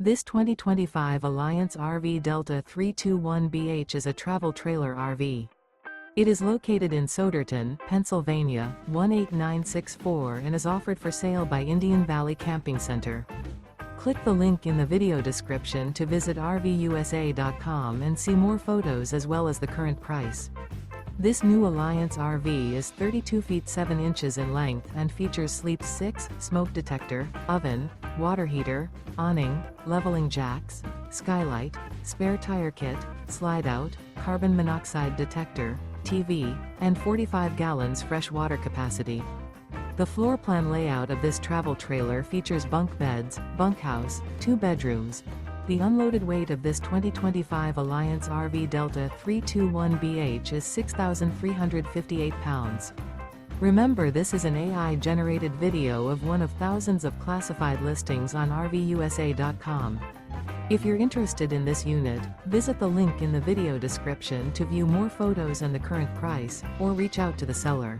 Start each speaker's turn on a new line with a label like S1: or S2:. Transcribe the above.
S1: This 2025 Alliance RV Delta 321BH is a travel trailer RV. It is located in Souderton, Pennsylvania, 18964 and is offered for sale by Indian Valley Camping Center. Click the link in the video description to visit RVUSA.com and see more photos as well as the current price. This new Alliance RV is 32 feet 7 inches in length and features Sleep 6, smoke detector, oven, water heater, awning, leveling jacks, skylight, spare tire kit, slide-out, carbon monoxide detector, TV, and 45 gallons fresh water capacity. The floor plan layout of this travel trailer features bunk beds, bunkhouse, 2 bedrooms. The unloaded weight of this 2025 Alliance RV Delta 321BH is 6,358 pounds. Remember, this is an AI-generated video of one of thousands of classified listings on RVUSA.com. If you're interested in this unit, visit the link in the video description to view more photos and the current price, or reach out to the seller.